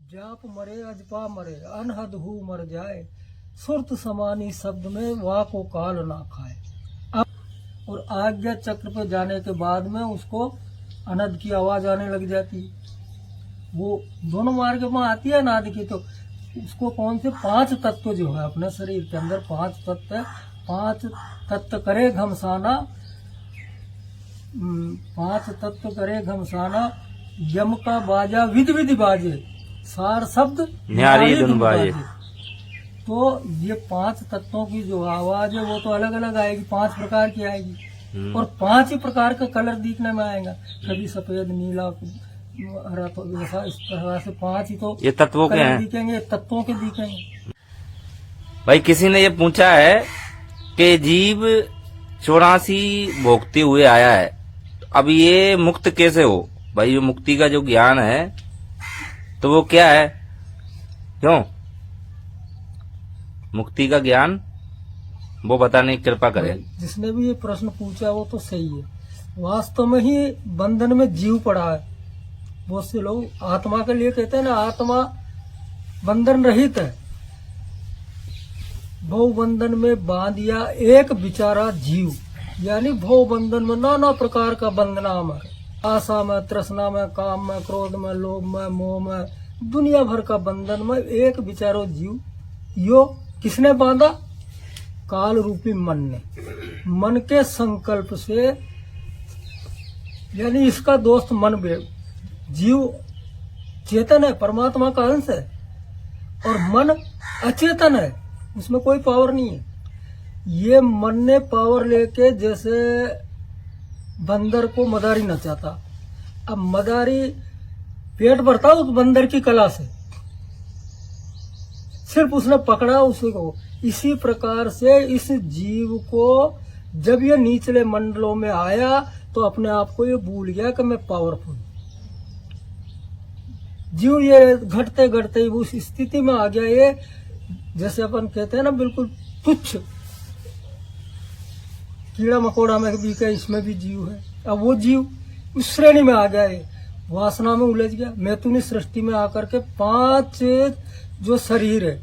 जाप मरे अजपा मरे अनहद हु मर जाए, सुरत समानी शब्द में वाह को काल ना खाए। अब और आज्ञा चक्र पे जाने के बाद में उसको अनद की आवाज आने लग जाती है। वो दोनों मार्ग में आती है अनाद की। तो उसको कौन से 5 तत्व जो है अपने शरीर के अंदर 5 तत्व है, 5 तत्व करे घमसाना, 5 तत्व करे घमसाना, यम का बाजा विधि विधि बाजे, सार शब्द न्यारी धुन बाजे। तो ये 5 तत्वों की जो आवाज है वो तो अलग अलग आएगी, 5 प्रकार की आएगी और 5 ही प्रकार का कलर दिखने में आएगा, कभी सफेद नीला हरा, तो ऐसा इस तरह से 5 ही तो ये तत्वों के हैं, दिखेंगे, तत्वों के दिखेंगे। भाई किसी ने ये पूछा है कि जीव 84 भोगते हुए आया है, अब ये मुक्त कैसे हो? भाई जो मुक्ति का जो ज्ञान है तो वो क्या है? क्यों मुक्ति का ज्ञान वो बताने की कृपा करे। जिसने भी ये प्रश्न पूछा वो तो सही है। वास्तव में ही बंधन में जीव पड़ा है। बहुत से लोग आत्मा के लिए कहते हैं ना, आत्मा बंधन रहित है। भव बंधन में बांधिया एक बिचारा जीव, यानी भव बंधन में नाना प्रकार का बंधनाम है। आशा में, तृष्णा में, काम में, क्रोध में, लोभ में, मोह में, दुनिया भर का बंधन में एक बिचारो जीव। यो किसने बांधा? काल रूपी मन ने। मन के संकल्प से, यानी इसका दोस्त मन जीव चेतन है, परमात्मा का अंश है, और मन अचेतन है, उसमें कोई पावर नहीं है। ये मन ने पावर लेके, जैसे बंदर को मदारी नचाता, अब मदारी पेट भरता उस बंदर की कला से, सिर्फ उसने पकड़ा उसी को। इसी प्रकार से इस जीव को जब ये निचले मंडलों में आया तो अपने आप को ये भूल गया कि मैं पावरफुल। जीव ये घटते घटते उस स्थिति में आ गया, ये जैसे अपन कहते हैं ना, बिल्कुल तुच्छ कीड़ा मकोड़ा में भी क्या, इसमें भी जीव है। अब वो जीव उस श्रेणी में आ गया है, वासना में उलझ गया। मैथुनी सृष्टि में आकर के 5 जो शरीर है,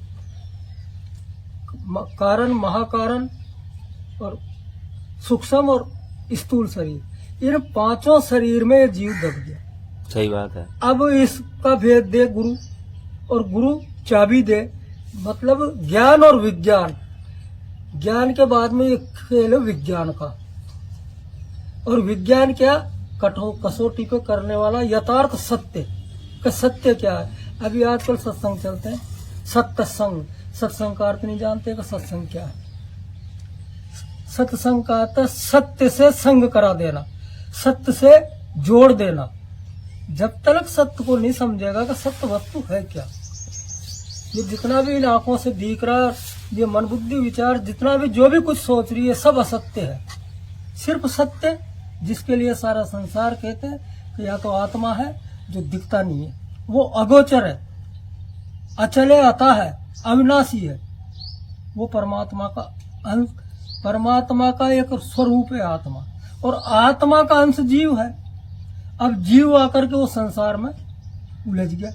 कारण, महाकारण और सूक्ष्म और स्थूल शरीर, इन 5 शरीर में ये जीव दब गया। सही बात है। अब इसका भेद दे गुरु, और गुरु चाबी दे, मतलब ज्ञान और विज्ञान। ज्ञान के बाद में ये खेल है विज्ञान का, और विज्ञान क्या? कसौटी पे करने वाला यथार्थ सत्य का। सत्य क्या है? अभी आजकल सत्संग चलते हैं, सत्संग। सत्संग का अर्थ नहीं जानते कि सत्संग क्या है। सत्संग का अर्थ सत्य से संग करा देना, सत्य से जोड़ देना। जब तक सत्य को नहीं समझेगा कि सत्य वस्तु है क्या, ये जितना भी इन आंखों से दिख रहा, ये मन बुद्धि विचार जितना भी जो भी कुछ सोच रही है, सब असत्य है। सिर्फ सत्य, जिसके लिए सारा संसार कहते हैं कि या तो आत्मा है जो दिखता नहीं है, वो अगोचर है, अचले आता है, अविनाशी है, वो परमात्मा का अंश, परमात्मा का एक स्वरूप है आत्मा, और आत्मा का अंश जीव है। अब जीव आकर के वो संसार में उलझ गया।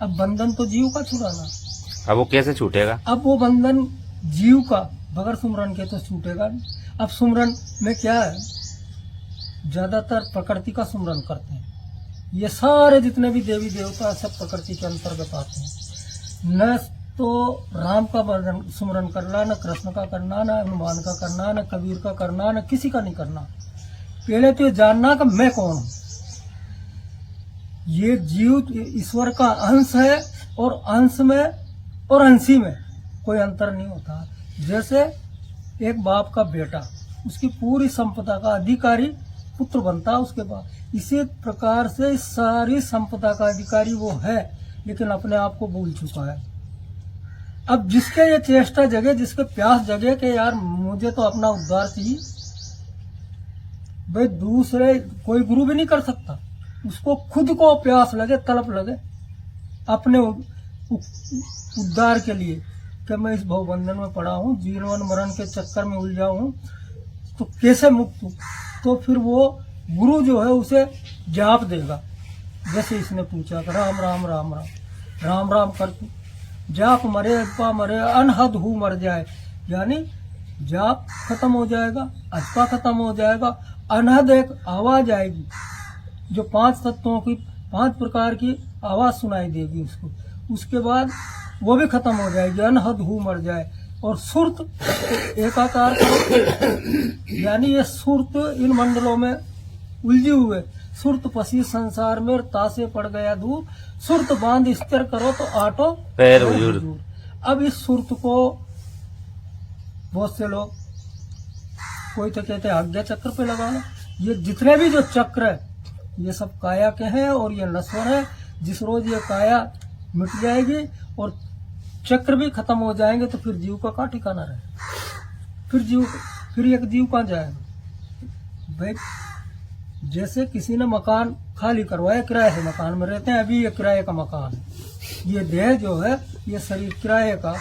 अब बंधन तो जीव का छुड़ाना, अब वो कैसे छूटेगा? अब वो बंधन जीव का बगैर सुमरन के तो छूटेगा नहीं। अब सुमरन में क्या है? ज्यादातर प्रकृति का सुमरन करते हैं। ये सारे जितने भी देवी देवता सब प्रकृति के अंतर्गत आते हैं। न तो राम का सुमरन करना, न कृष्ण का करना, न हनुमान का करना, न कबीर का करना, न किसी का नहीं करना। पहले तो ये जानना कि मैं कौन हूं। ये जीव ईश्वर का अंश है, और अंश में और अंशी में कोई अंतर नहीं होता। जैसे एक बाप का बेटा उसकी पूरी संपदा का अधिकारी पुत्र बनता है उसके बाद, इसी प्रकार से सारी संपदा का अधिकारी वो है, लेकिन अपने आप को भूल चुका है। अब जिसके ये चेष्टा जगे, जिसके प्यास जगे कि यार मुझे तो अपना उद्धार चाहिए, भाई दूसरे कोई गुरु भी नहीं कर सकता। उसको खुद को प्यास लगे, तड़प लगे अपने उद्धार के लिए कि मैं इस भवबंधन में पड़ा हूँ, जीवन मरण के चक्कर में उलझा हूँ, तो कैसे मुक्त हूँ। तो फिर वो गुरु जो है उसे जाप देगा, जैसे इसने पूछा राम राम राम राम। राम राम करके। जाप मरे अजपा मरे अनहद हु मर जाए, यानी जाप खत्म हो जाएगा, अजपा खत्म हो जाएगा, अनहद एक आवाज आएगी जो 5 तत्वों की 5 प्रकार की आवाज सुनाई देगी उसको। उसके बाद वो भी खत्म हो जाएगी, अनहद हु मर जाए। और सुरत एकाकार करो, यानी ये सुरत इन मंडलों में उलझे हुए, सुरत पसी संसार में तासे पड़ गया दूर, सुरत बांध स्थिर करो तो आटो पैर हुजूर। अब इस सुरत को बहुत से लोग, कोई तो कहते हैं आज्ञा चक्र पे लगाना। ये जितने भी जो चक्र है ये सब काया के हैं और ये नश्वर है। जिस रोज ये काया मिट जाएगी और चक्र भी खत्म हो जाएंगे तो फिर जीव का कहाँ ठिकाना रहे, फिर एक जीव कहाँ जाएगा भाई। जैसे किसी ने मकान खाली करवाया, किराए के मकान में रहते हैं, अभी ये किराए का मकान है, ये देह जो है ये शरीर किराए का,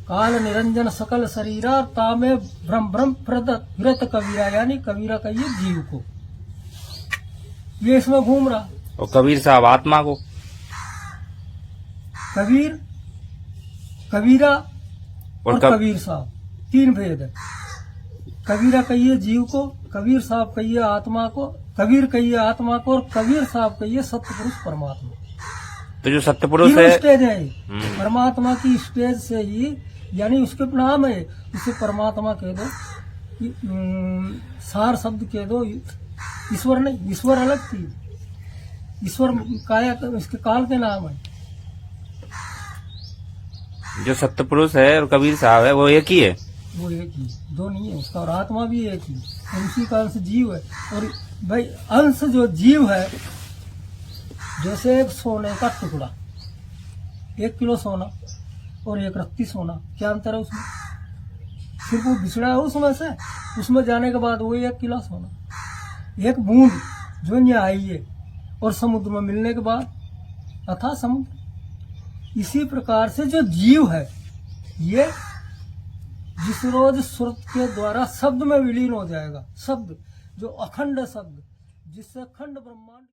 काल निरंजन सकल शरीरा तामे भ्रम भ्रम प्रदत कबीरा, यानी कबीरा कहिए जीव को, ये इसमें घूम रहा। और कबीर साहब आत्मा को, कबीर, कबीरा और कब- कबीर साहब 3 भेद है। कबीरा कहिए जीव को, कबीर साहब कहिए आत्मा को, कबीर कहिए आत्मा को, और कबीर साहब कहिए सत्यपुरुष परमात्मा। तो जो सत्यपुरुष तीनों है, स्टेज है। परमात्मा की स्टेज से ही, यानी उसके नाम है, उसे परमात्मा कह दो, सार शब्द कह दो, ईश्वर नहीं, ईश्वर अलग थी, ईश्वर काया इसके काल के नाम है। जो सत्यपुरुष है और कबीर साहब है वो एक ही है। वो एक ही, दो नहीं है उसका, और आत्मा भी एक ही, और उसी का अंश जीव है। और भाई अंश जो जीव है, जैसे एक सोने का टुकड़ा, 1 किलो सोना और 1 रत्ती सोना, क्या अंतर है उसमें? सिर्फ वो बिछड़ा है उसमें से, उसमें जाने के बाद वो 1 किलो सोना। एक बूंद जो यहाँ आई है और समुद्र में मिलने के बाद अथा समुद्र। इसी प्रकार से जो जीव है ये जिस रोज सुरत के द्वारा शब्द में विलीन हो जाएगा, शब्द जो अखंड शब्द, जिससे अखंड ब्रह्मांड